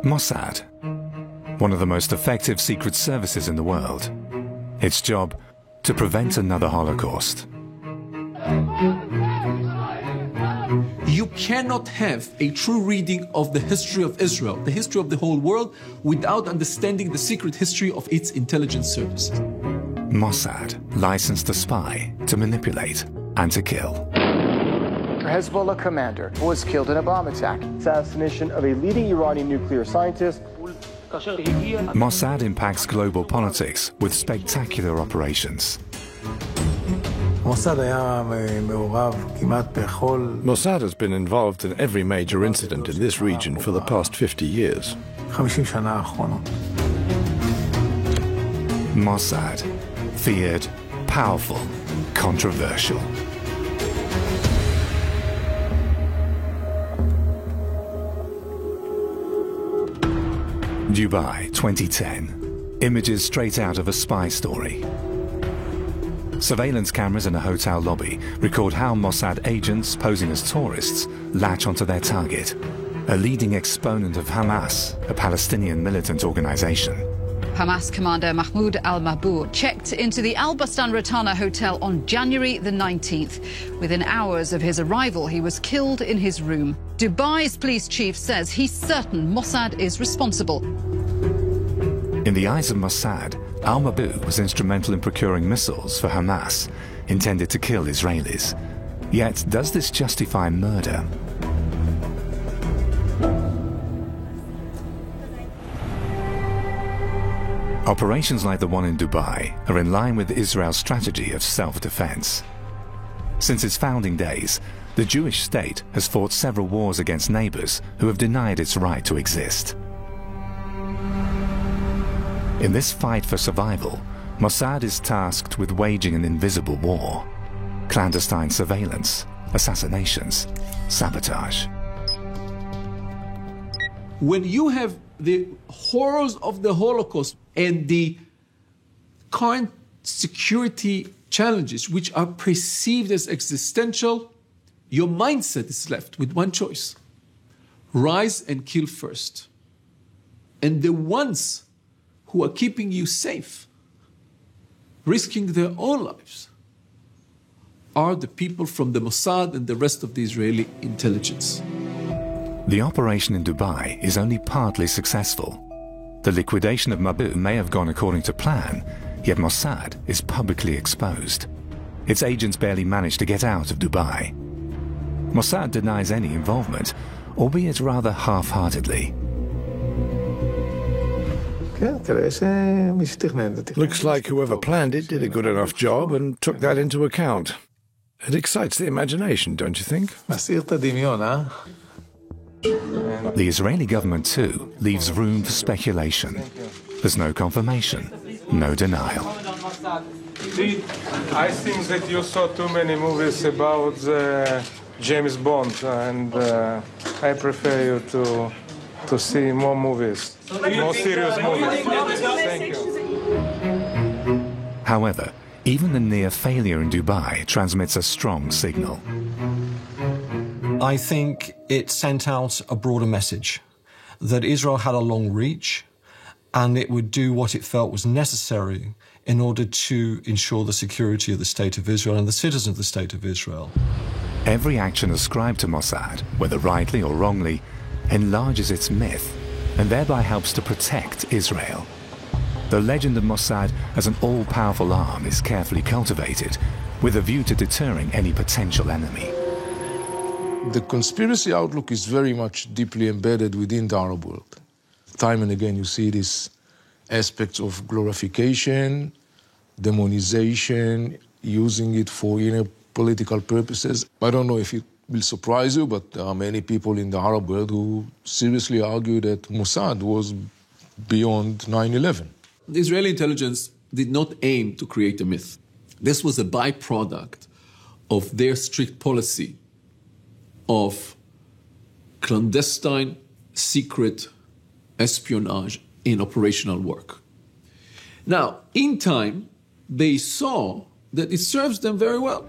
Mossad, one of the most effective secret services in the world. Its job, to prevent another Holocaust. You cannot have a true reading of the history of Israel, the history of the whole world, without understanding the secret history of its intelligence services. Mossad, licensed to spy, to manipulate, and to kill. Hezbollah commander was killed in a bomb attack. Assassination of a leading Iranian nuclear scientist. Mossad impacts global politics with spectacular operations. Mossad has been involved in every major incident in this region for the past 50 years. Mossad, feared, powerful, controversial. Dubai, 2010. Images straight out of a spy story. Surveillance cameras in a hotel lobby record how Mossad agents posing as tourists latch onto their target, a leading exponent of Hamas, a Palestinian militant organization. Hamas commander Mahmoud al-Mabhouh checked into the Al Bustan Rotana hotel on January the 19th. Within hours of his arrival, he was killed in his room. Dubai's police chief says he's certain Mossad is responsible. In the eyes of Mossad, al-Mabhouh was instrumental in procuring missiles for Hamas, intended to kill Israelis. Yet, does this justify murder? Operations like the one in Dubai are in line with Israel's strategy of self-defense. Since its founding days, the Jewish state has fought several wars against neighbors who have denied its right to exist. In this fight for survival, Mossad is tasked with waging an invisible war: clandestine surveillance, assassinations, sabotage. When you have the horrors of the Holocaust and the current security challenges, which are perceived as existential, your mindset is left with one choice: rise and kill first. And the ones who are keeping you safe, risking their own lives, are the people from the Mossad and the rest of the Israeli intelligence. The operation in Dubai is only partly successful. The liquidation of Mabhouh may have gone according to plan, yet Mossad is publicly exposed. Its agents barely managed to get out of Dubai. Mossad denies any involvement, albeit rather half-heartedly. Looks like whoever planned it did a good enough job and took that into account. It excites the imagination, don't you think? The Israeli government, too, leaves room for speculation. There's no confirmation, no denial. I think that you saw too many movies about James Bond, and I prefer you to see more movies, more serious movies. Thank you. However, even the near failure in Dubai transmits a strong signal. I think it sent out a broader message that Israel had a long reach and it would do what it felt was necessary in order to ensure the security of the State of Israel and the citizens of the State of Israel. Every action ascribed to Mossad, whether rightly or wrongly, enlarges its myth and thereby helps to protect Israel. The legend of Mossad as an all-powerful arm is carefully cultivated with a view to deterring any potential enemy. The conspiracy outlook is very much deeply embedded within the Arab world. Time and again you see these aspects of glorification, demonization, using it for inner political purposes. I don't know if it will surprise you, but there are many people in the Arab world who seriously argue that Mossad was beyond 9/11. The Israeli intelligence did not aim to create a myth. This was a byproduct of their strict policy of clandestine, secret espionage in operational work. Now, in time, they saw that it serves them very well.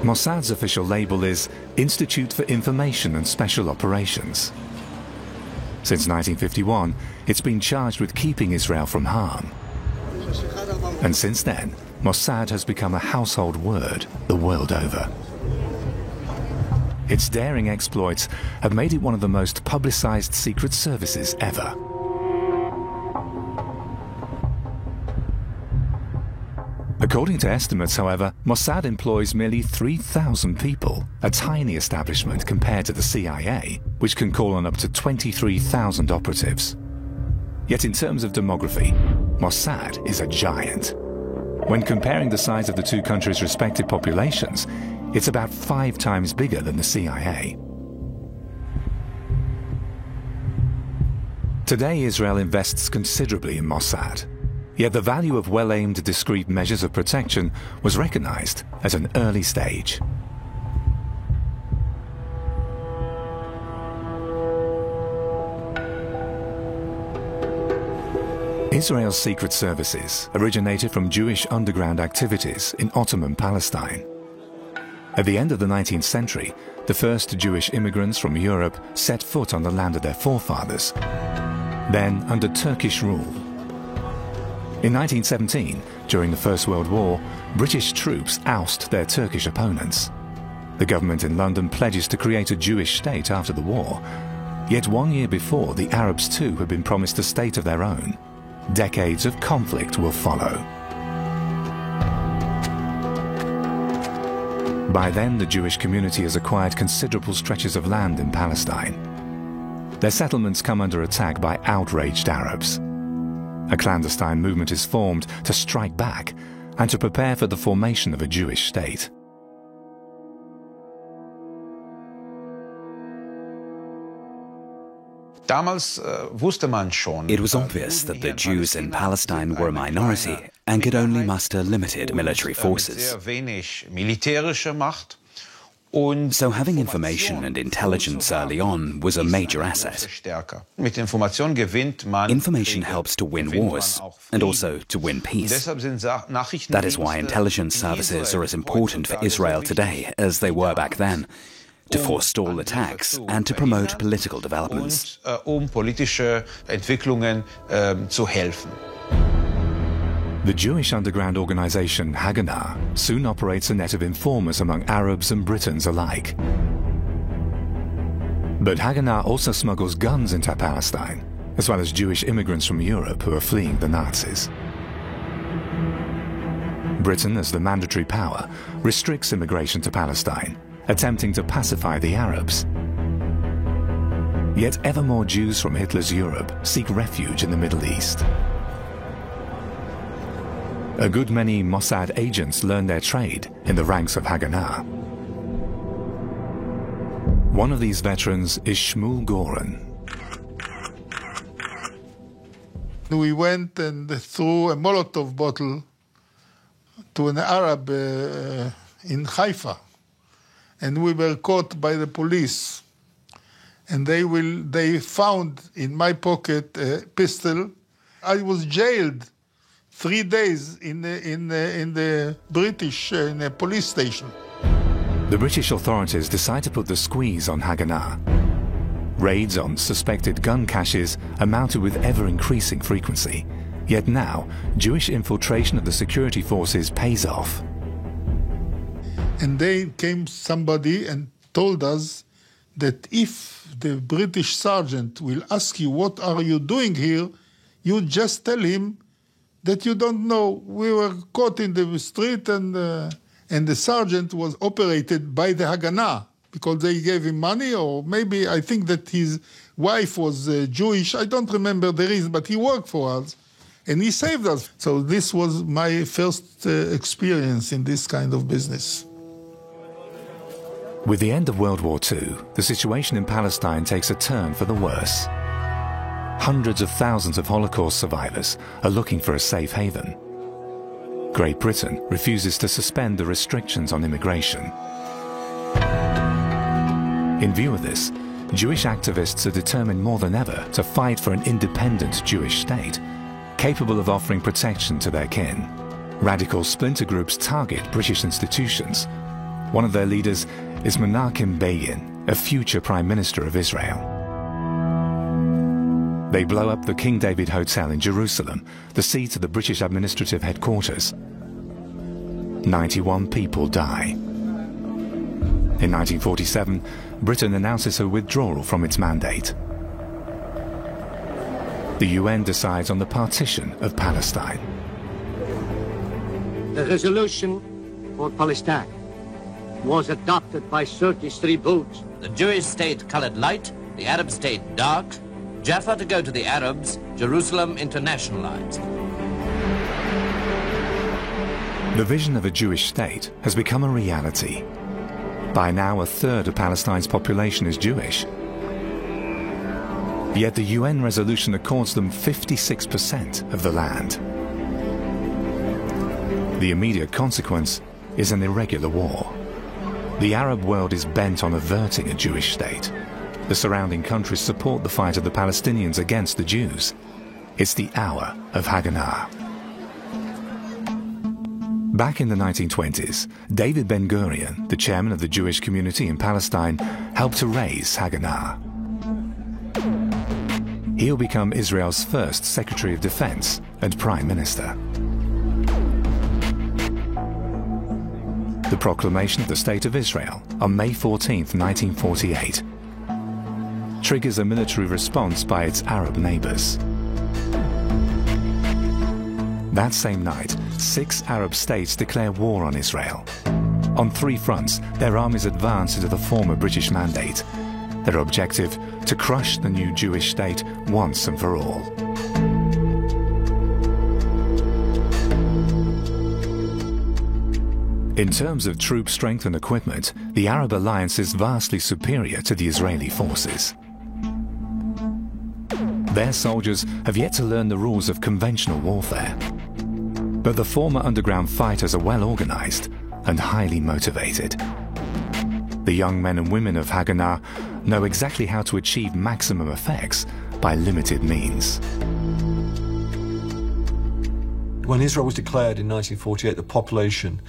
Mossad's official label is Institute for Information and Special Operations. Since 1951, it's been charged with keeping Israel from harm. And since then, Mossad has become a household word the world over. Its daring exploits have made it one of the most publicized secret services ever. According to estimates, however, Mossad employs merely 3,000 people, a tiny establishment compared to the CIA, which can call on up to 23,000 operatives. Yet in terms of demography, Mossad is a giant. When comparing the size of the two countries' respective populations, it's about 5 times bigger than the CIA. Today, Israel invests considerably in Mossad. Yet the value of well-aimed, discreet measures of protection was recognized at an early stage. Israel's secret services originated from Jewish underground activities in Ottoman Palestine. At the end of the 19th century, the first Jewish immigrants from Europe set foot on the land of their forefathers, then under Turkish rule. In 1917, during the First World War, British troops oust their Turkish opponents. The government in London pledges to create a Jewish state after the war. Yet 1 year before, the Arabs too had been promised a state of their own. Decades of conflict will follow. By then, the Jewish community has acquired considerable stretches of land in Palestine. Their settlements come under attack by outraged Arabs. A clandestine movement is formed to strike back and to prepare for the formation of a Jewish state. It was obvious that the Jews in Palestine were a minority and could only muster limited military forces. So having information and intelligence early on was a major asset. Information helps to win wars and also to win peace. That is why intelligence services are as important for Israel today as they were back then, to forestall attacks and to promote political developments. The Jewish underground organization Haganah soon operates a net of informers among Arabs and Britons alike. But Haganah also smuggles guns into Palestine, as well as Jewish immigrants from Europe who are fleeing the Nazis. Britain, as the mandatory power, restricts immigration to Palestine, attempting to pacify the Arabs. Yet ever more Jews from Hitler's Europe seek refuge in the Middle East. A good many Mossad agents learn their trade in the ranks of Haganah. One of these veterans is Shmuel Goren. We went and threw a Molotov bottle to an Arab in Haifa, and we were caught by the police. And they found in my pocket a pistol. I was jailed 3 days in the British in a police station. The British authorities decide to put the squeeze on Haganah. Raids on suspected gun caches amounted with ever-increasing frequency. Yet now, Jewish infiltration of the security forces pays off. And then came somebody and told us that if the British sergeant will ask you, what are you doing here, you just tell him that you don't know. We were caught in the street, and the sergeant was operated by the Haganah because they gave him money, or maybe I think that his wife was Jewish. I don't remember the reason, but he worked for us, and he saved us. So this was my first experience in this kind of business. With the end of World War II, the situation in Palestine takes a turn for the worse. Hundreds of thousands of Holocaust survivors are looking for a safe haven. Great Britain refuses to suspend the restrictions on immigration. In view of this, Jewish activists are determined more than ever to fight for an independent Jewish state, capable of offering protection to their kin. Radical splinter groups target British institutions. One of their leaders is Menachem Begin, a future Prime Minister of Israel. They blow up the King David Hotel in Jerusalem, the seat of the British administrative headquarters. 91 people die. In 1947, Britain announces her withdrawal from its mandate. The UN decides on the partition of Palestine. The resolution for Palestine was adopted by 33 votes. The Jewish state colored light, the Arab state dark, Jaffa to go to the Arabs, Jerusalem internationalized. The vision of a Jewish state has become a reality. By now, a third of Palestine's population is Jewish. Yet the UN resolution accords them 56% of the land. The immediate consequence is an irregular war. The Arab world is bent on averting a Jewish state. The surrounding countries support the fight of the Palestinians against the Jews. It's the hour of Haganah. Back in the 1920s, David Ben-Gurion, the chairman of the Jewish community in Palestine, helped to raise Haganah. He'll become Israel's first Secretary of Defense and Prime Minister. The proclamation of the State of Israel on May 14, 1948, triggers a military response by its Arab neighbors. That same night, 6 Arab states declare war on Israel. On 3 fronts, their armies advance into the former British mandate. Their objective, to crush the new Jewish state once and for all. In terms of troop strength and equipment, the Arab alliance is vastly superior to the Israeli forces. Their soldiers have yet to learn the rules of conventional warfare. But the former underground fighters are well organized and highly motivated. The young men and women of Haganah know exactly how to achieve maximum effects by limited means. When Israel was declared in 1948, the population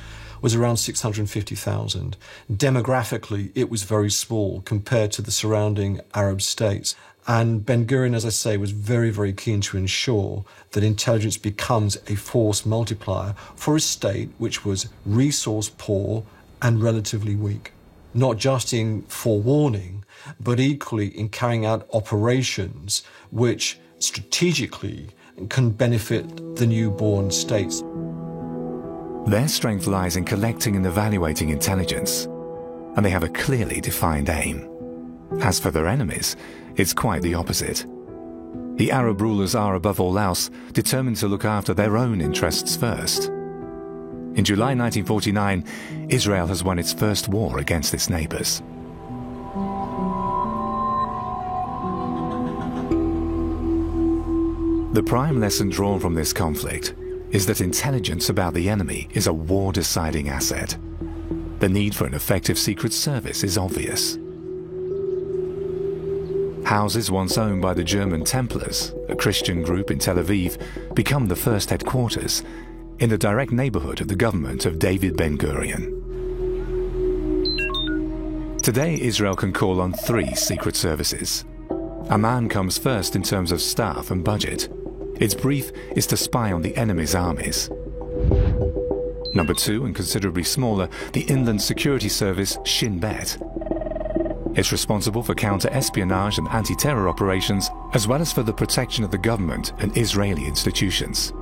was around 650,000. Demographically, it was very small compared to the surrounding Arab states. And Ben-Gurion, as I say, was very, very keen to ensure that intelligence becomes a force multiplier for a state which was resource poor and relatively weak. Not just in forewarning, but equally in carrying out operations which strategically can benefit the newborn states. Their strength lies in collecting and evaluating intelligence, and they have a clearly defined aim. As for their enemies, it's quite the opposite. The Arab rulers are, above all else, determined to look after their own interests first. In July 1949, Israel has won its first war against its neighbors. The prime lesson drawn from this conflict is that intelligence about the enemy is a war-deciding asset. The need for an effective secret service is obvious. Houses once owned by the German Templars, a Christian group in Tel Aviv, become the first headquarters in the direct neighborhood of the government of David Ben-Gurion. Today, Israel can call on 3 secret services. Amman comes first in terms of staff and budget. Its brief is to spy on the enemy's armies. Number 2, and considerably smaller, the Inland Security Service Shin Bet. It's responsible for counter-espionage and anti-terror operations, as well as for the protection of the government and Israeli institutions.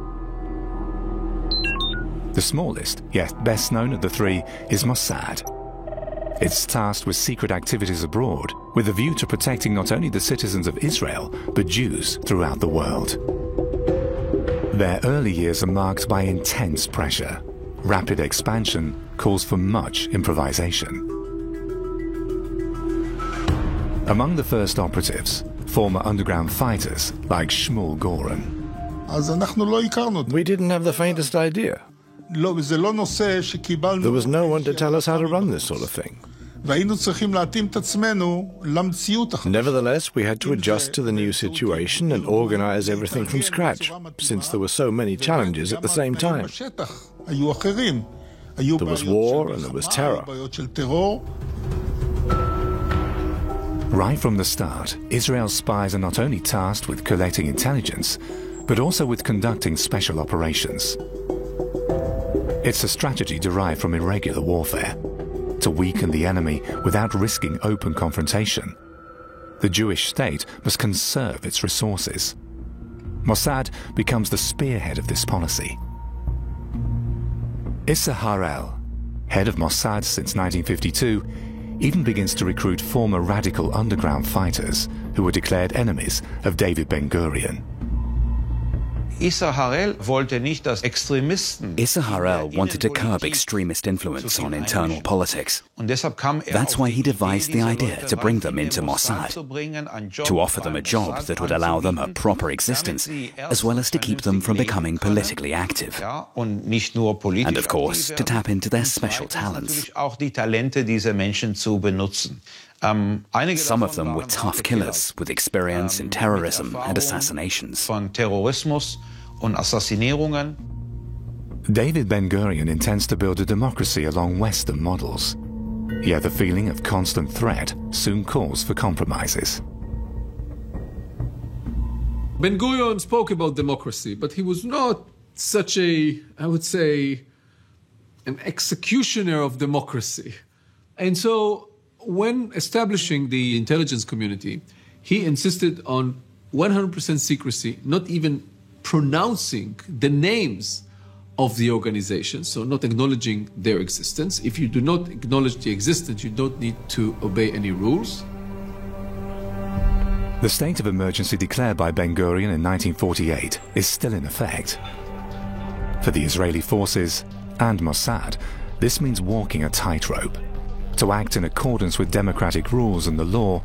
The smallest, yet best known of the 3, is Mossad. It's tasked with secret activities abroad, with a view to protecting not only the citizens of Israel, but Jews throughout the world. Their early years are marked by intense pressure. Rapid expansion calls for much improvisation. Among the first operatives, former underground fighters like Shmuel Goren. We didn't have the faintest idea. There was no one to tell us how to run this sort of thing. Nevertheless, we had to adjust to the new situation and organize everything from scratch, since there were so many challenges at the same time. There was war and there was terror. Right from the start, Israel's spies are not only tasked with collecting intelligence, but also with conducting special operations. It's a strategy derived from irregular warfare, to weaken the enemy without risking open confrontation. The Jewish state must conserve its resources. Mossad becomes the spearhead of this policy. Issa Harel, head of Mossad since 1952, even begins to recruit former radical underground fighters who were declared enemies of David Ben-Gurion. Issa Harel wanted to curb extremist influence on internal politics. That's why he devised the idea to bring them into Mossad, to offer them a job that would allow them a proper existence, as well as to keep them from becoming politically active. And of course, to tap into their special talents. Some of them were tough killers with experience in terrorism and assassinations. David Ben-Gurion intends to build a democracy along Western models. Yet the feeling of constant threat soon calls for compromises. Ben-Gurion spoke about democracy, but he was not such a, I would say, an executioner of democracy. And so when establishing the intelligence community, he insisted on 100% secrecy, not even pronouncing the names of the organization, so not acknowledging their existence. If you do not acknowledge the existence, you don't need to obey any rules. The state of emergency declared by Ben-Gurion in 1948 is still in effect. For the Israeli forces and Mossad, this means walking a tightrope, to act in accordance with democratic rules and the law,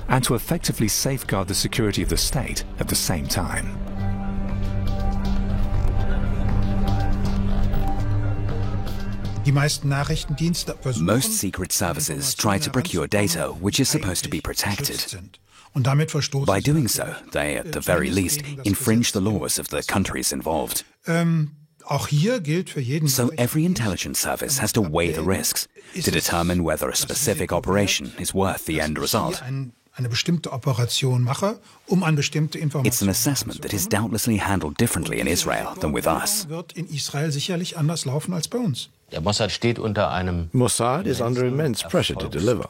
and to effectively safeguard the security of the state at the same time. Most secret services try to procure data which is supposed to be protected. By doing so, they, at the very least, infringe the laws of the countries involved. So every intelligence service has to weigh the risks to determine whether a specific operation is worth the end result. It's an assessment that is doubtlessly handled differently in Israel than with us. Mossad is under immense pressure to deliver.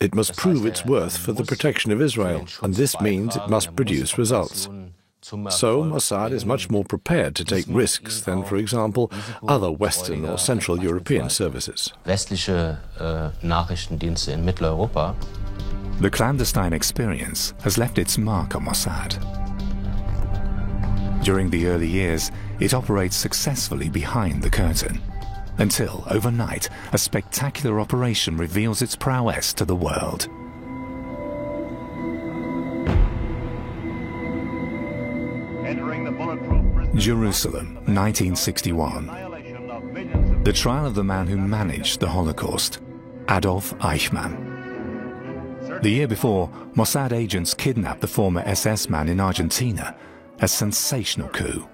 It must prove its worth for the protection of Israel, and this means it must produce results. So Mossad is much more prepared to take risks than, for example, other Western or Central European services. The clandestine experience has left its mark on Mossad. During the early years, it operates successfully behind the curtain, until overnight a spectacular operation reveals its prowess to the world. Jerusalem, 1961. The trial of the man who managed the Holocaust, Adolf Eichmann. The year before, Mossad agents kidnapped the former SS man in Argentina, a sensational coup.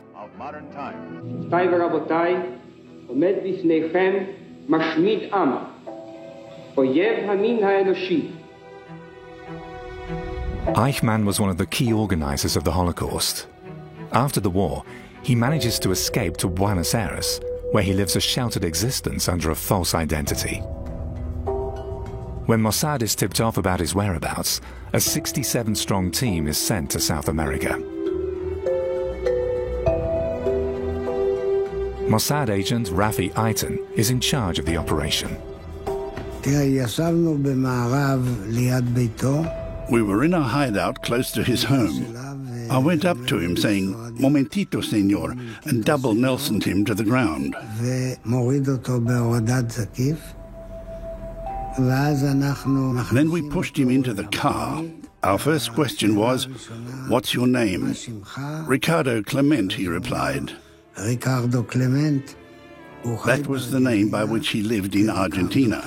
Eichmann was one of the key organizers of the Holocaust. After the war, he manages to escape to Buenos Aires, where he lives a sheltered existence under a false identity. When Mossad is tipped off about his whereabouts, a 67-strong team is sent to South America. Mossad agent Rafi Eitan is in charge of the operation. We were in a hideout close to his home. I went up to him saying, "Momentito, senor," and double Nelsoned him to the ground. Then we pushed him into the car. Our first question was, "What's your name?" "Ricardo Clement," he replied. That was the name by which he lived in Argentina.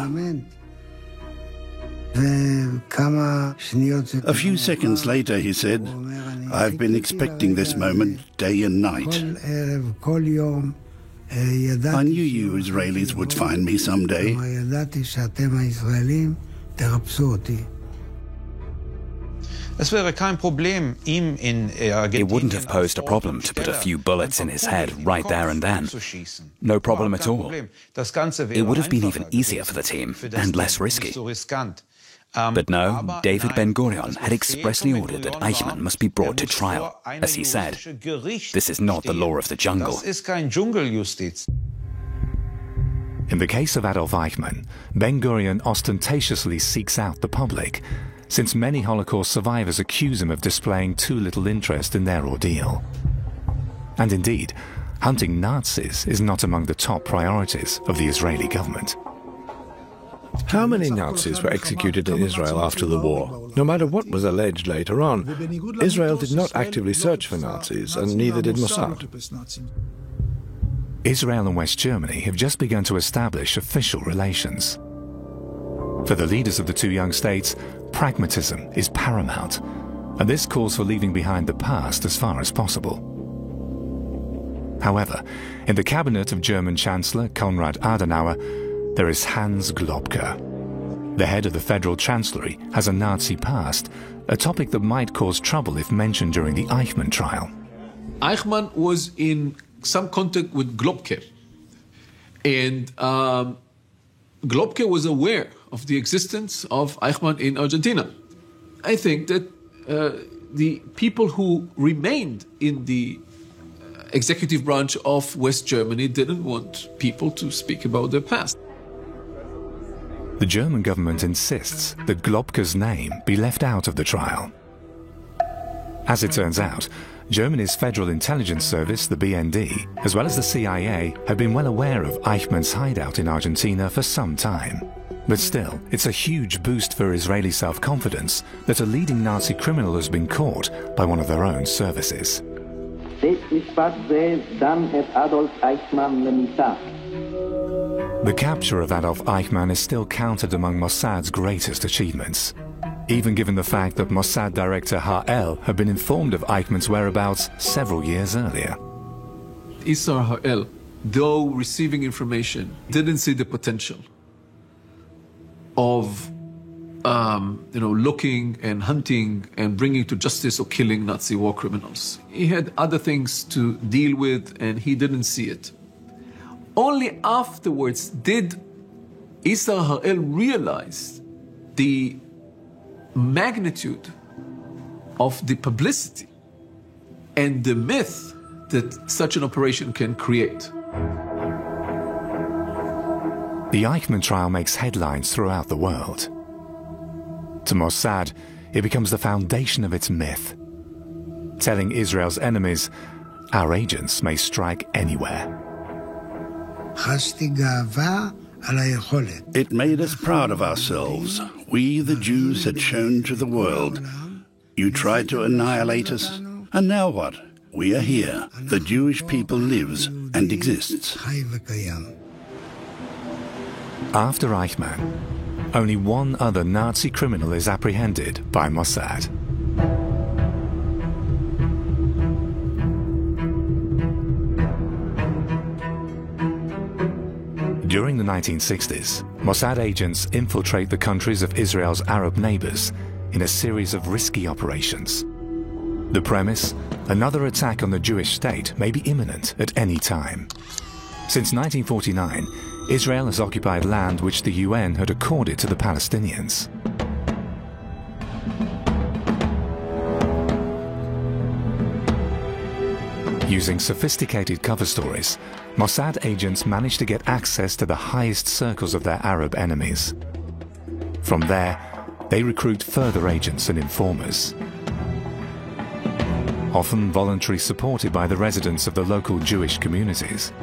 A few seconds later, he said, "I've been expecting this moment day and night. I knew you Israelis would find me someday." It wouldn't have posed a problem to put a few bullets in his head right there and then. No problem at all. It would have been even easier for the team and less risky. But no, David Ben-Gurion had expressly ordered that Eichmann must be brought to trial. As he said, this is not the law of the jungle. In the case of Adolf Eichmann, Ben-Gurion ostentatiously seeks out the public, since many Holocaust survivors accuse him of displaying too little interest in their ordeal. And indeed, hunting Nazis is not among the top priorities of the Israeli government. How many Nazis were executed in Israel after the war? No matter what was alleged later on, Israel did not actively search for Nazis, and neither did Mossad. Israel and West Germany have just begun to establish official relations. For the leaders of the two young states, pragmatism is paramount, and this calls for leaving behind the past as far as possible. However, in the cabinet of German Chancellor Konrad Adenauer, there is Hans Globke. The head of the Federal Chancellery has a Nazi past, a topic that might cause trouble if mentioned during the Eichmann trial. Eichmann was in some contact with Globke, and Globke was aware of the existence of Eichmann in Argentina. I think that the people who remained in the executive branch of West Germany didn't want people to speak about their past. The German government insists that Globke's name be left out of the trial. As it turns out, Germany's Federal Intelligence Service, the BND, as well as the CIA, have been well aware of Eichmann's hideout in Argentina for some time. But still, it's a huge boost for Israeli self-confidence that a leading Nazi criminal has been caught by one of their own services. The capture of Adolf Eichmann is still counted among Mossad's greatest achievements, even given the fact that Mossad director Ha'el had been informed of Eichmann's whereabouts several years earlier. Issar Ha'el, though receiving information, didn't see the potential of looking and hunting and bringing to justice or killing Nazi war criminals. He had other things to deal with, and he didn't see it. Only afterwards did Issar Ha'el realize the magnitude of the publicity and the myth that such an operation can create. The Eichmann trial makes headlines throughout the world. To Mossad, it becomes the foundation of its myth, telling Israel's enemies, our agents may strike anywhere. It made us proud of ourselves. We, the Jews, had shown to the world. You tried to annihilate us, and now what? We are here. The Jewish people lives and exists. After Eichmann, only one other Nazi criminal is apprehended by Mossad. During the 1960s, Mossad agents infiltrate the countries of Israel's Arab neighbors in a series of risky operations. The premise? Another attack on the Jewish state may be imminent at any time. Since 1949, Israel has occupied land which the UN had accorded to the Palestinians. Using sophisticated cover stories, Mossad agents managed to get access to the highest circles of their Arab enemies. From there, they recruit further agents and informers, often voluntarily supported by the residents of the local Jewish communities.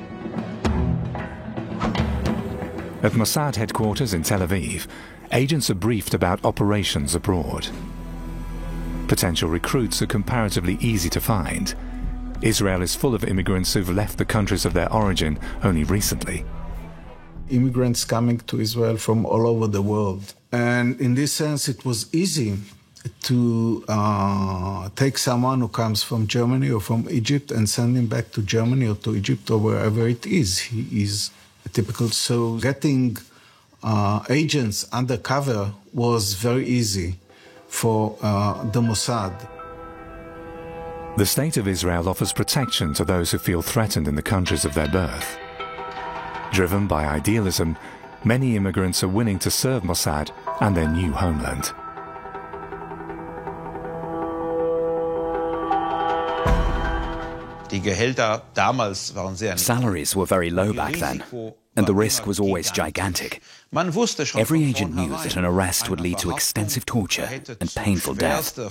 At Mossad headquarters in Tel Aviv, agents are briefed about operations abroad. Potential recruits are comparatively easy to find. Israel is full of immigrants who've left the countries of their origin only recently. Immigrants coming to Israel from all over the world. And in this sense, it was easy to take someone who comes from Germany or from Egypt and send him back to Germany or to Egypt or wherever it is. He is typical. So getting agents undercover was very easy for the Mossad. The State of Israel offers protection to those who feel threatened in the countries of their birth. Driven by idealism, many immigrants are willing to serve Mossad and their new homeland. Salaries were very low back then, and the risk was always gigantic. Every agent knew that an arrest would lead to extensive torture and painful death. In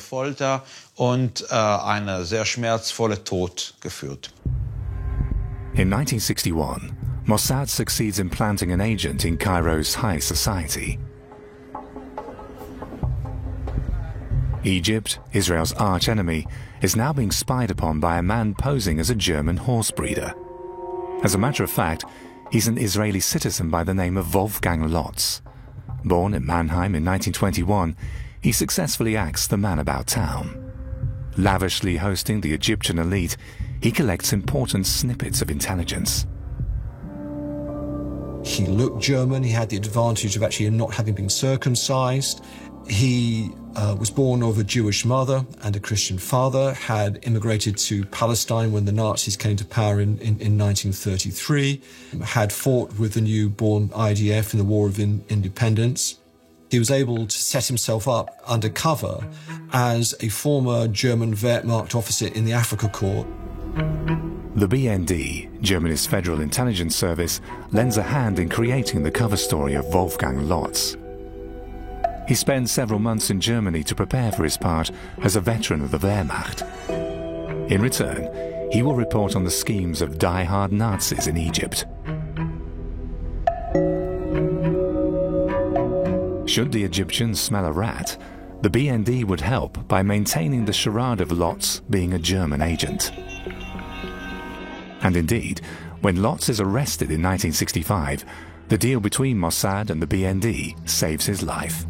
1961, Mossad succeeds in planting an agent in Cairo's high society. Egypt, Israel's arch-enemy, is now being spied upon by a man posing as a German horse breeder. As a matter of fact, he's an Israeli citizen by the name of Wolfgang Lotz. Born in Mannheim in 1921, he successfully acts the man about town. Lavishly hosting the Egyptian elite, he collects important snippets of intelligence. He looked German, he had the advantage of actually not having been circumcised. He was born of a Jewish mother and a Christian father, had immigrated to Palestine when the Nazis came to power in 1933, had fought with the newborn IDF in the War of Independence. He was able to set himself up undercover as a former German Wehrmacht officer in the Afrika Korps. The BND, Germany's Federal Intelligence Service, lends a hand in creating the cover story of Wolfgang Lotz. He spends several months in Germany to prepare for his part as a veteran of the Wehrmacht. In return, he will report on the schemes of die-hard Nazis in Egypt. Should the Egyptians smell a rat, the BND would help by maintaining the charade of Lotz being a German agent. And indeed, when Lotz is arrested in 1965, the deal between Mossad and the BND saves his life.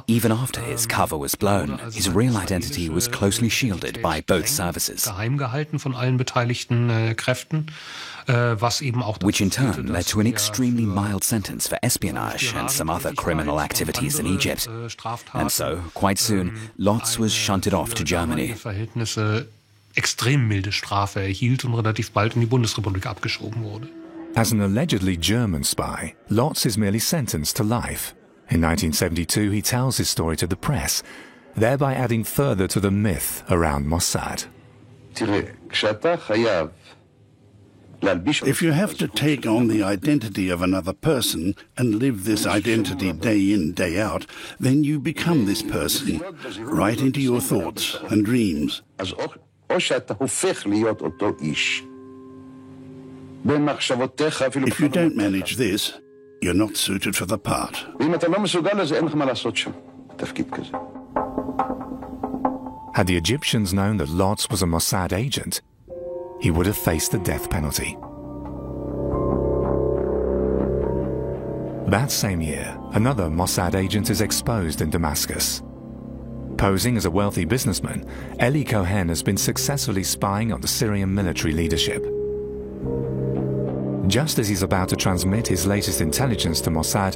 Even after his cover was blown, his real identity was closely shielded by both services, which in turn led to an extremely mild sentence for espionage and some other criminal activities in Egypt. And so, quite soon, Lotz was shunted off to Germany. Extrem milde Strafe erhielt und relativ bald in die Bundesrepublik abgeschoben wurde. As an allegedly German spy, Lotz is merely sentenced to life. In 1972, he tells his story to the press, thereby adding further to the myth around Mossad. If you have to take on the identity of another person and live this identity day in, day out, then you become this person, right into your thoughts and dreams. If you don't manage this, you're not suited for the part. Had the Egyptians known that Lotz was a Mossad agent, he would have faced the death penalty. That same year, another Mossad agent is exposed in Damascus. Posing as a wealthy businessman, Eli Cohen has been successfully spying on the Syrian military leadership. Just as he's about to transmit his latest intelligence to Mossad,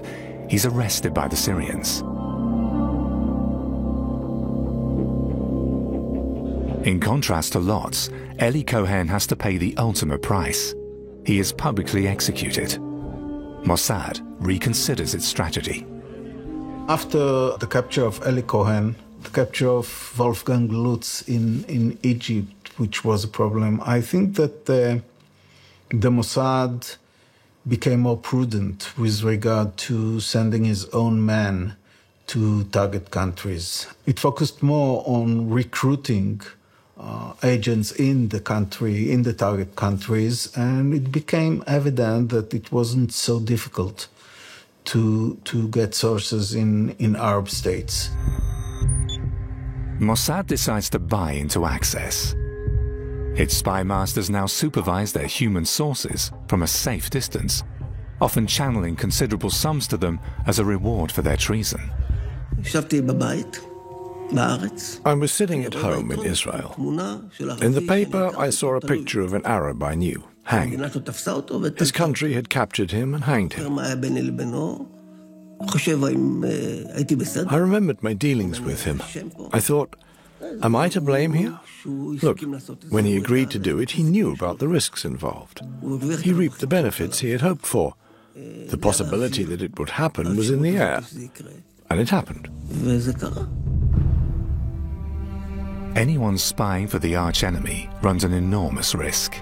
he's arrested by the Syrians. In contrast to Lotz, Eli Cohen has to pay the ultimate price. He is publicly executed. Mossad reconsiders its strategy. After the capture of Eli Cohen, the capture of Wolfgang Lotz in Egypt, which was a problem, I think that the Mossad became more prudent with regard to sending his own men to target countries. It focused more on recruiting agents in the country, in the target countries, and it became evident that it wasn't so difficult to get sources in Arab states. Mossad decides to buy into access. Its spy masters now supervise their human sources from a safe distance, often channeling considerable sums to them as a reward for their treason. I was sitting at home in Israel. In the paper, I saw a picture of an Arab I knew, hanged. His country had captured him and hanged him. I remembered my dealings with him. I thought, am I to blame here? Look, when he agreed to do it, he knew about the risks involved. He reaped the benefits he had hoped for. The possibility that it would happen was in the air. And it happened. Anyone spying for the arch-enemy runs an enormous risk.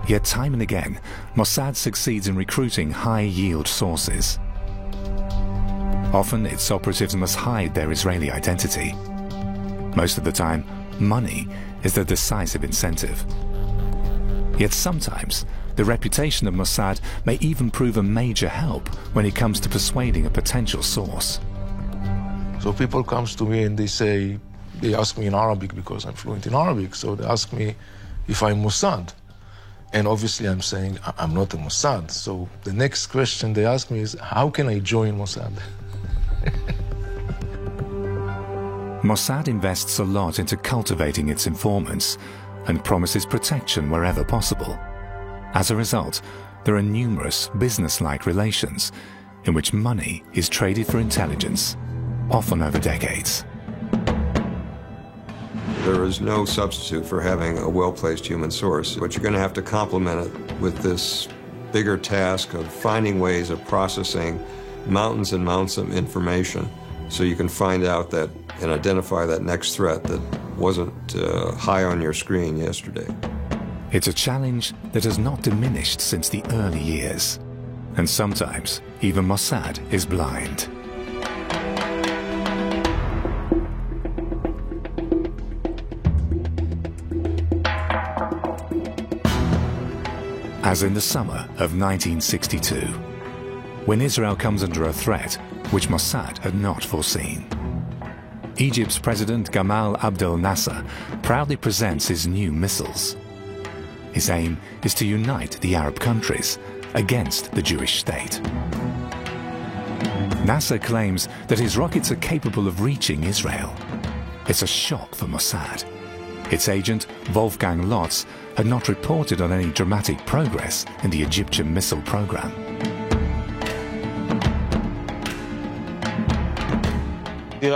Yet time and again, Mossad succeeds in recruiting high-yield sources. Often its operatives must hide their Israeli identity. Most of the time, money is the decisive incentive. Yet sometimes, the reputation of Mossad may even prove a major help when it comes to persuading a potential source. So people come to me and they ask me in Arabic because I'm fluent in Arabic, so they ask me if I'm Mossad. And obviously I'm saying I'm not a Mossad. So the next question they ask me is, how can I join Mossad? Mossad invests a lot into cultivating its informants and promises protection wherever possible. As a result, there are numerous business-like relations in which money is traded for intelligence, often over decades. There is no substitute for having a well-placed human source, but you're going to have to complement it with this bigger task of finding ways of processing mountains and mountains of information so you can find out that and identify that next threat that wasn't high on your screen yesterday. It's a challenge that has not diminished since the early years, and sometimes even Mossad is blind. As in the summer of 1962, when Israel comes under a threat which Mossad had not foreseen. Egypt's President Gamal Abdel Nasser proudly presents his new missiles. His aim is to unite the Arab countries against the Jewish state. Nasser claims that his rockets are capable of reaching Israel. It's a shock for Mossad. Its agent, Wolfgang Lotz, had not reported on any dramatic progress in the Egyptian missile program. The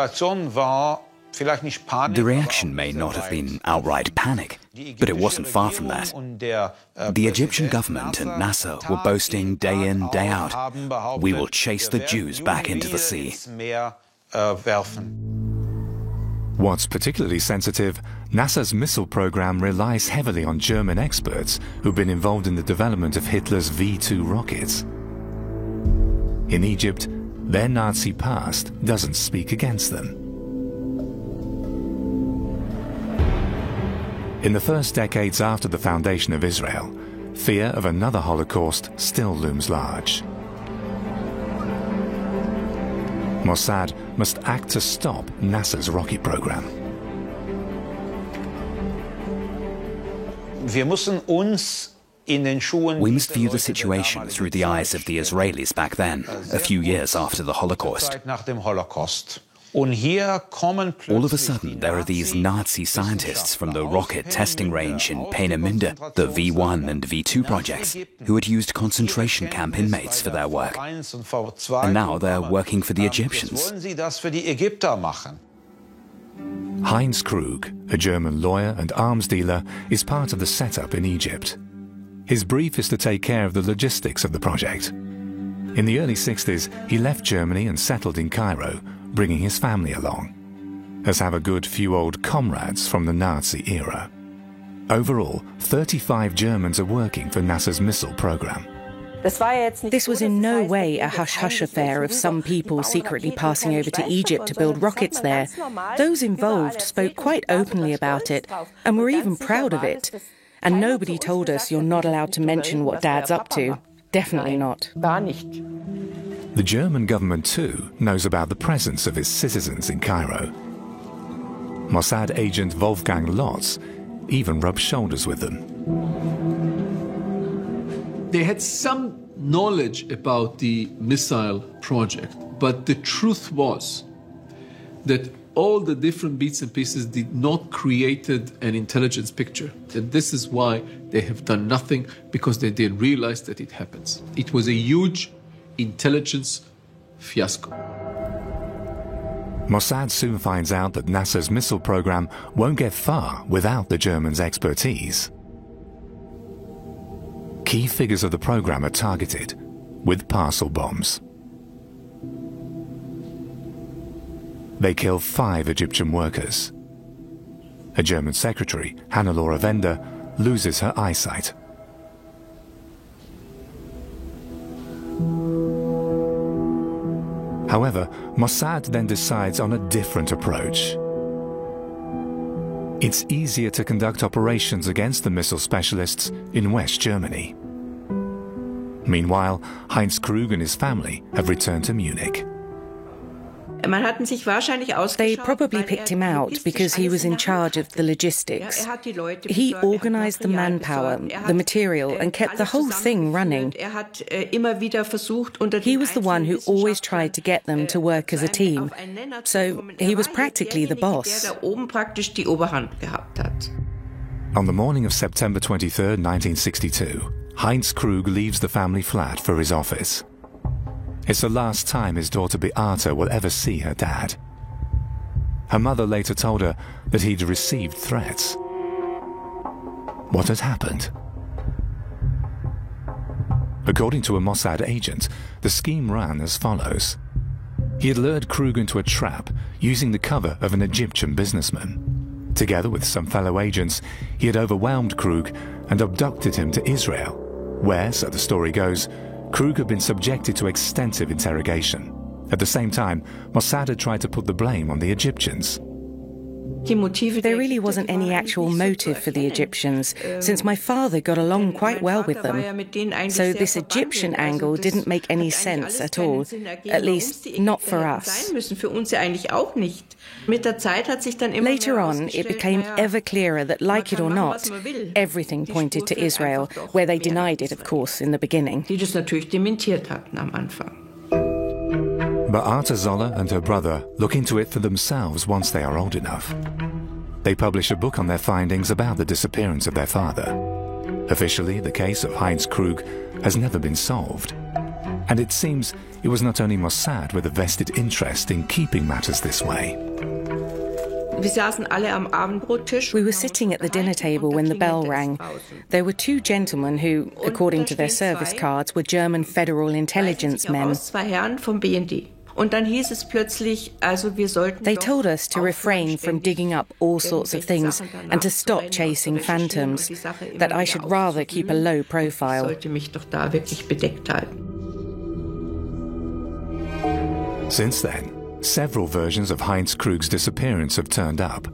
reaction may not have been outright panic, but it wasn't far from that. The Egyptian government and Nasser were boasting day in, day out, "We will chase the Jews back into the sea." What's particularly sensitive, NASA's missile program relies heavily on German experts who've been involved in the development of Hitler's V-2 rockets. In Egypt, their Nazi past doesn't speak against them. In the first decades after the foundation of Israel, fear of another Holocaust still looms large. Mossad must act to stop NASA's rocket program. We must view the situation through the eyes of the Israelis back then, a few years after the Holocaust. All of a sudden, there are these Nazi scientists from the rocket testing range in Peenemünde, the V1 and V2 projects, who had used concentration camp inmates for their work. And now they're working for the Egyptians. Heinz Krug, a German lawyer and arms dealer, is part of the setup in Egypt. His brief is to take care of the logistics of the project. In the early 60s, he left Germany and settled in Cairo, bringing his family along, as have a good few old comrades from the Nazi era. Overall, 35 Germans are working for NASA's missile program. This was in no way a hush-hush affair of some people secretly passing over to Egypt to build rockets there. Those involved spoke quite openly about it, and were even proud of it. And nobody told us you're not allowed to mention what Dad's up to. Definitely not. The German government, too, knows about the presence of its citizens in Cairo. Mossad agent Wolfgang Lotz even rubbed shoulders with them. They had some knowledge about the missile project, but the truth was that all the different bits and pieces did not create an intelligence picture. And this is why they have done nothing, because they didn't realize that it happens. It was a huge intelligence fiasco. Mossad soon finds out that NASA's missile program won't get far without the Germans' expertise. Key figures of the program are targeted with parcel bombs. They kill 5 Egyptian workers. A German secretary, Hannelore Wende, loses her eyesight. However, Mossad then decides on a different approach. It's easier to conduct operations against the missile specialists in West Germany. Meanwhile, Heinz Krug and his family have returned to Munich. They probably picked him out because he was in charge of the logistics. He organized the manpower, the material, and kept the whole thing running. He was the one who always tried to get them to work as a team. So he was practically the boss. On the morning of September 23, 1962, Heinz Krug leaves the family flat for his office. It's the last time his daughter Beate will ever see her dad. Her mother later told her that he'd received threats. What had happened? According to a Mossad agent, the scheme ran as follows. He had lured Krug into a trap using the cover of an Egyptian businessman. Together with some fellow agents, he had overwhelmed Krug and abducted him to Israel, where, so the story goes, Krug had been subjected to extensive interrogation. At the same time, Mossad had tried to put the blame on the Egyptians. There really wasn't any actual motive for the Egyptians, since my father got along quite well with them. So this Egyptian angle didn't make any sense at all, at least not for us. Later on, it became ever clearer that, like it or not, everything pointed to Israel, where they denied it, of course, in the beginning. Beate Zoller and her brother look into it for themselves once they are old enough. They publish a book on their findings about the disappearance of their father. Officially, the case of Heinz Krug has never been solved. And it seems it was not only Mossad with a vested interest in keeping matters this way. We were sitting at the dinner table when the bell rang. There were 2 gentlemen who, according to their service cards, were German Federal Intelligence men. They told us to refrain from digging up all sorts of things and to stop chasing phantoms, that I should rather keep a low profile. Since then, several versions of Heinz Krug's disappearance have turned up.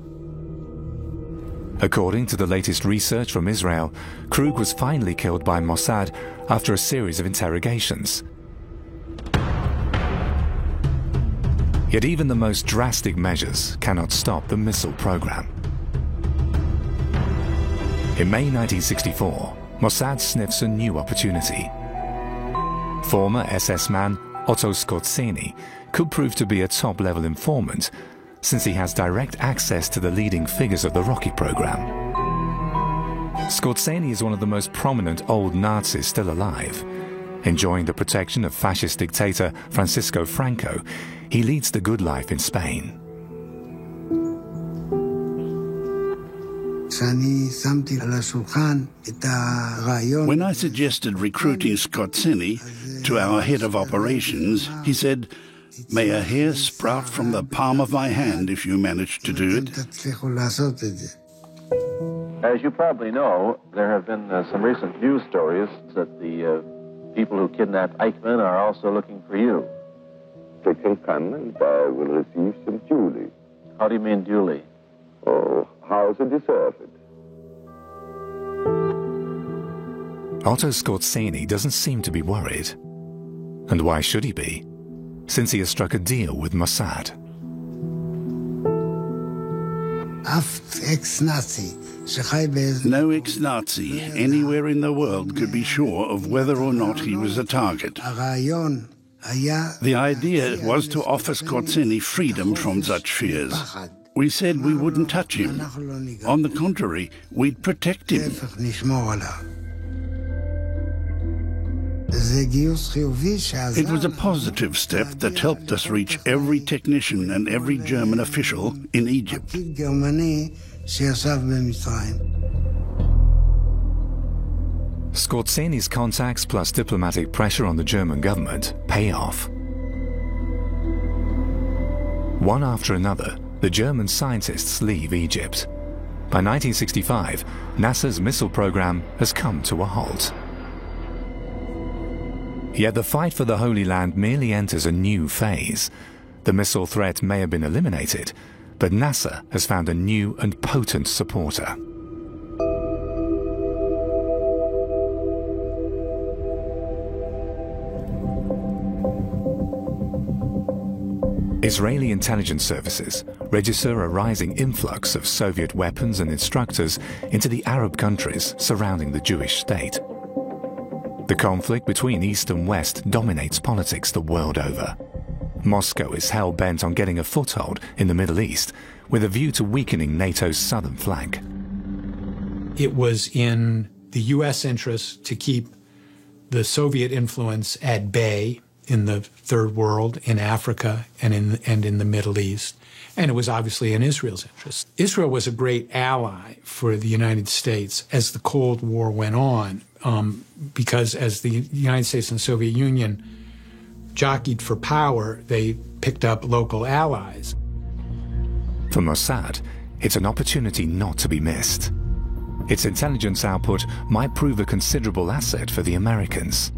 According to the latest research from Israel, Krug was finally killed by Mossad after a series of interrogations. Yet even the most drastic measures cannot stop the missile program. In May 1964, Mossad sniffs a new opportunity. Former SS man Otto Skorzeny could prove to be a top-level informant, since he has direct access to the leading figures of the rocket program. Skorzeny is one of the most prominent old Nazis still alive. Enjoying the protection of fascist dictator Francisco Franco, he leads the good life in Spain. When I suggested recruiting Skorzeny to our head of operations, he said, "May a hair sprout from the palm of my hand if you manage to do it." As you probably know, there have been some recent news stories that the people who kidnapped Eichmann are also looking for you. They can come and I will receive them duly. How do you mean duly? Oh, how they deserve it. Otto Skorzeny doesn't seem to be worried. And why should he be? Since he has struck a deal with Mossad. No ex-Nazi anywhere in the world could be sure of whether or not he was a target. The idea was to offer Skorzeny freedom from such fears. We said we wouldn't touch him. On the contrary, we'd protect him. It was a positive step that helped us reach every technician and every German official in Egypt. Skorzeni's contacts plus diplomatic pressure on the German government pay off. One after another, the German scientists leave Egypt. By 1965, NASA's missile program has come to a halt. Yet the fight for the Holy Land merely enters a new phase. The missile threat may have been eliminated, but NASA has found a new and potent supporter. Israeli intelligence services register a rising influx of Soviet weapons and instructors into the Arab countries surrounding the Jewish state. The conflict between East and West dominates politics the world over. Moscow is hell-bent on getting a foothold in the Middle East with a view to weakening NATO's southern flank. It was in the U.S. interest to keep the Soviet influence at bay in the Third World, in Africa, and in the Middle East. And it was obviously in Israel's interest. Israel was a great ally for the United States as the Cold War went on, because as the United States and the Soviet Union jockeyed for power, they picked up local allies. For Mossad, it's an opportunity not to be missed. Its intelligence output might prove a considerable asset for the Americans.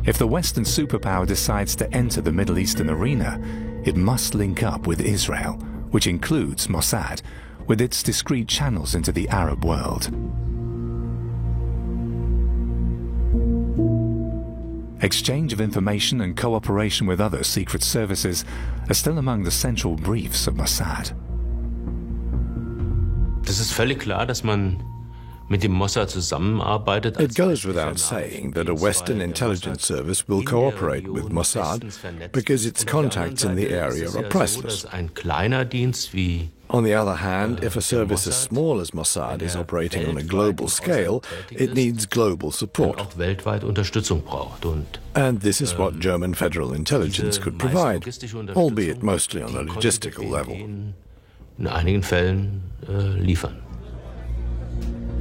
If the Western superpower decides to enter the Middle Eastern arena, it must link up with Israel, which includes Mossad, with its discrete channels into the Arab world. Exchange of information and cooperation with other secret services are still among the central briefs of Mossad. It goes without saying that a Western intelligence service will cooperate with Mossad because its contacts in the area are priceless. On the other hand, if a service as small as Mossad is operating on a global scale, it needs global support. And this is what German federal intelligence could provide, albeit mostly on a logistical level.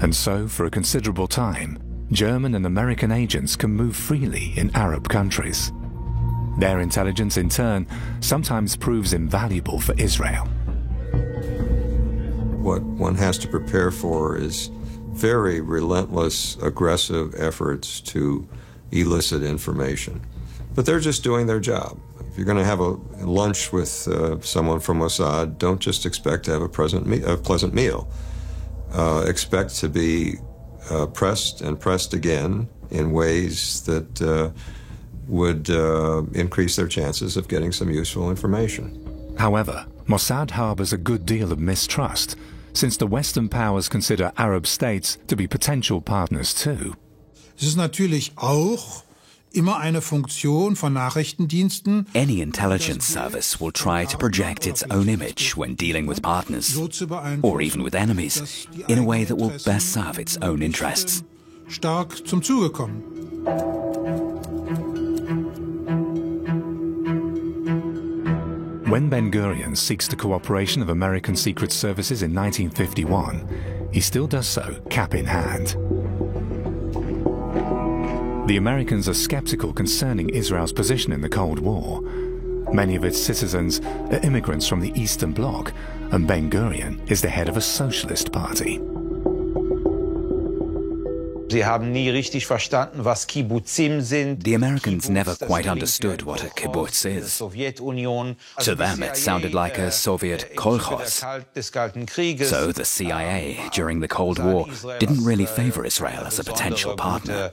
And so, for a considerable time, German and American agents can move freely in Arab countries. Their intelligence, in turn, sometimes proves invaluable for Israel. What one has to prepare for is very relentless, aggressive efforts to elicit information. But they're just doing their job. If you're going to have a lunch with someone from Mossad, don't just expect to have a pleasant meal. Expect to be pressed and pressed again in ways that would increase their chances of getting some useful information. However, Mossad harbors a good deal of mistrust, since the Western powers consider Arab states to be potential partners too. Es ist natürlich auch immer eine Funktion von Nachrichtendiensten. Any intelligence service will try to project its own image when dealing with partners, or even with enemies, in a way that will best serve its own interests. Stark zum Zuge kommen. When Ben-Gurion seeks the cooperation of American secret services in 1951, he still does so cap in hand. The Americans are skeptical concerning Israel's position in the Cold War. Many of its citizens are immigrants from the Eastern Bloc, and Ben-Gurion is the head of a socialist party. The Americans never quite understood what a kibbutz is. To them, it sounded like a Soviet kolkhoz. So the CIA, during the Cold War, didn't really favor Israel as a potential partner.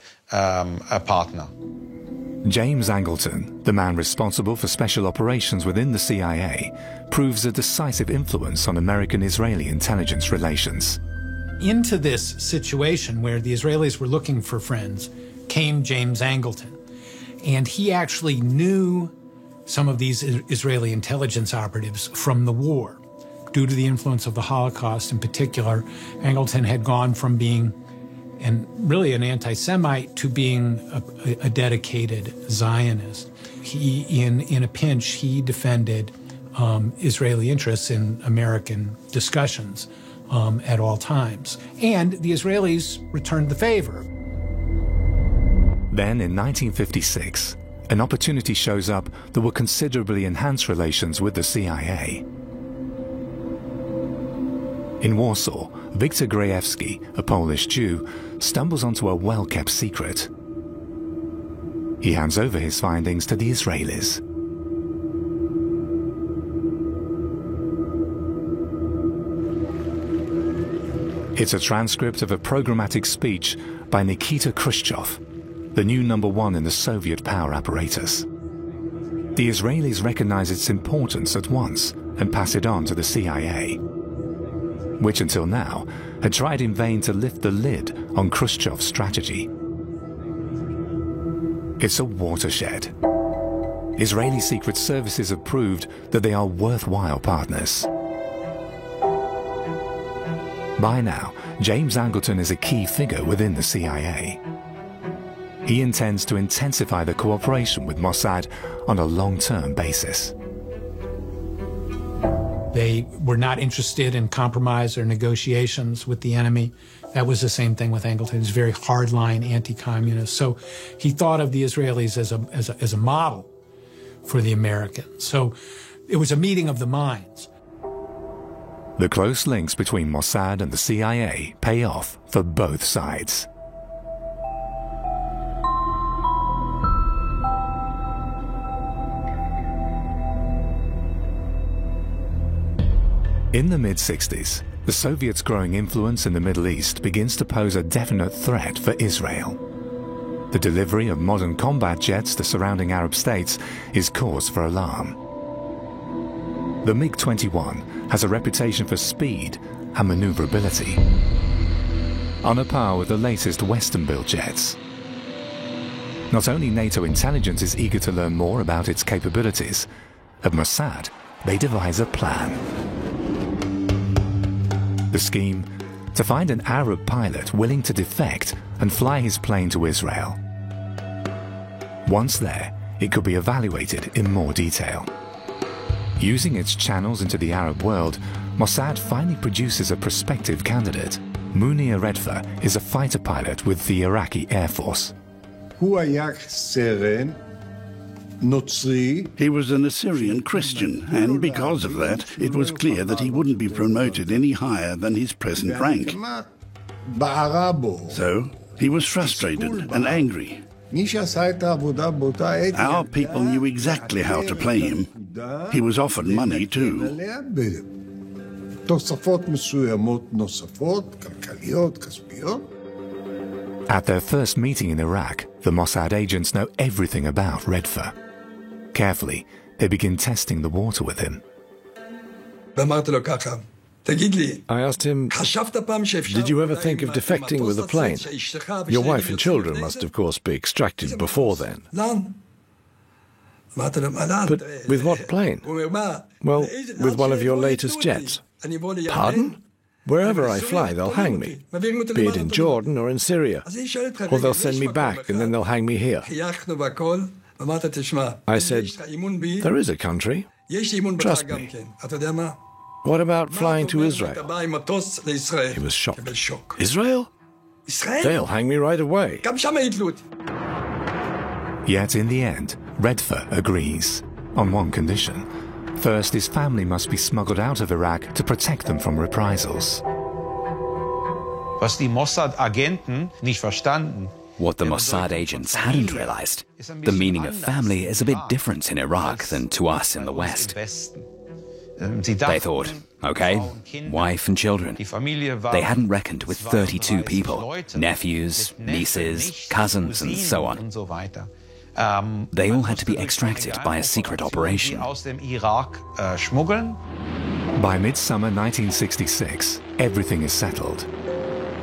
James Angleton, the man responsible for special operations within the CIA, proves a decisive influence on American-Israeli intelligence relations. Into this situation where the Israelis were looking for friends came James Angleton. And he actually knew some of these Israeli intelligence operatives from the war. Due to the influence of the Holocaust in particular, Angleton had gone from being and really an anti-Semite to being a dedicated Zionist. He, in a pinch, he defended Israeli interests in American discussions at all times. And the Israelis returned the favor. Then, in 1956, an opportunity shows up that will considerably enhance relations with the CIA. In Warsaw, Viktor Grajewski, a Polish Jew, stumbles onto a well-kept secret. He hands over his findings to the Israelis. It's a transcript of a programmatic speech by Nikita Khrushchev, the new #1 in the Soviet power apparatus. The Israelis recognize its importance at once and pass it on to the CIA, which until now had tried in vain to lift the lid on Khrushchev's strategy. It's a watershed. Israeli secret services have proved that they are worthwhile partners. By now, James Angleton is a key figure within the CIA. He intends to intensify the cooperation with Mossad on a long-term basis. They were not interested in compromise or negotiations with the enemy. That was the same thing with Angleton. He's very hardline anti-communist. So he thought of the Israelis as a model for the Americans. So it was a meeting of the minds. The close links between Mossad and the CIA pay off for both sides. In the mid-60s, the Soviets' growing influence in the Middle East begins to pose a definite threat for Israel. The delivery of modern combat jets to surrounding Arab states is cause for alarm. The MiG-21 has a reputation for speed and maneuverability, on a par with the latest Western-built jets. Not only NATO intelligence is eager to learn more about its capabilities, at Mossad, they devise a plan. The scheme: to find an Arab pilot willing to defect and fly his plane to Israel. Once there, it could be evaluated in more detail. Using its channels into the Arab world, Mossad finally produces a prospective candidate. Munir Redfer is a fighter pilot with the Iraqi Air Force. He was an Assyrian Christian, and because of that, it was clear that he wouldn't be promoted any higher than his present rank. So, he was frustrated and angry. Our people knew exactly how to play him. He was offered money too. At their first meeting in Iraq, the Mossad agents know everything about Redfer. Carefully, they begin testing the water with him. I asked him, did you ever think of defecting with a plane? Your wife and children must, of course, be extracted before then. But with what plane? Well, with one of your latest jets. Pardon? Wherever I fly, they'll hang me, be it in Jordan or in Syria. Or they'll send me back and then they'll hang me here. I said, there is a country. Trust me. What about flying to Israel? He was shocked. Israel? They'll hang me right away. Yet in the end, Redfer agrees, on one condition. First, his family must be smuggled out of Iraq to protect them from reprisals. What the Mossad agents hadn't realized, the meaning of family is a bit different in Iraq than to us in the West. They thought, okay, wife and children. They hadn't reckoned with 32 people, nephews, nieces, cousins, and so on. They all had to be extracted by a secret operation. By midsummer 1966, everything is settled.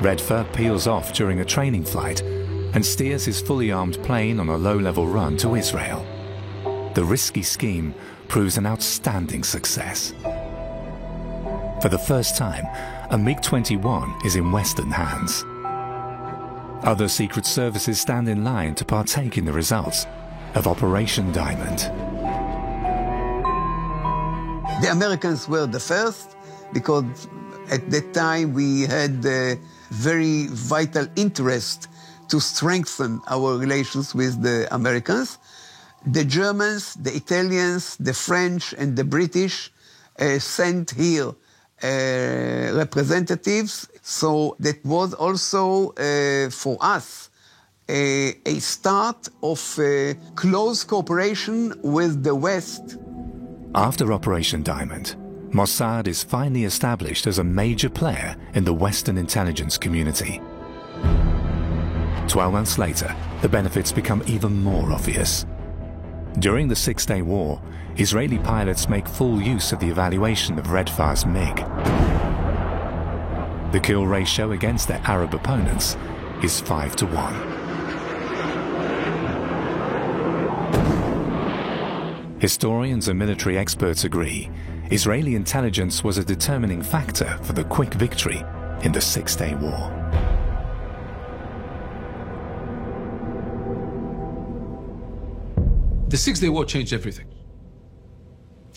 Redfer peels off during a training flight and steers his fully armed plane on a low-level run to Israel. The risky scheme proves an outstanding success. For the first time, a MiG-21 is in Western hands. Other secret services stand in line to partake in the results of Operation Diamond. The Americans were the first because at that time we had a very vital interest to strengthen our relations with the Americans. The Germans, the Italians, the French, and the British sent here representatives. So that was also for us a start of close cooperation with the West. After Operation Diamond, Mossad is finally established as a major player in the Western intelligence community. 12 months later, the benefits become even more obvious. During the Six-Day War, Israeli pilots make full use of the evaluation of Red Far's MiG. The kill ratio against their Arab opponents is 5-1. Historians and military experts agree Israeli intelligence was a determining factor for the quick victory in the Six-Day War. The Six-Day War changed everything.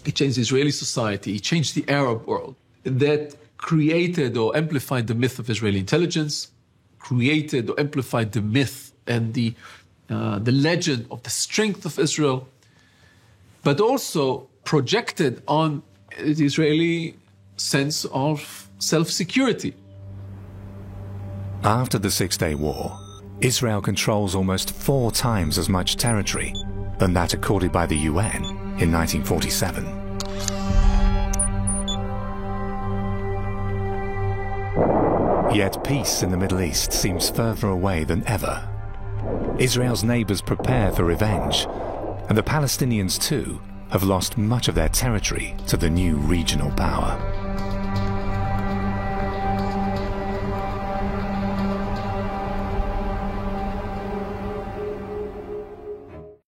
It changed Israeli society, it changed the Arab world. That created or amplified the myth of Israeli intelligence, created or amplified the myth and the legend of the strength of Israel, but also projected on the Israeli sense of self-security. After the Six-Day War, Israel controls almost 4 times as much territory than that accorded by the UN in 1947. Yet peace in the Middle East seems further away than ever. Israel's neighbors prepare for revenge, and the Palestinians too have lost much of their territory to the new regional power.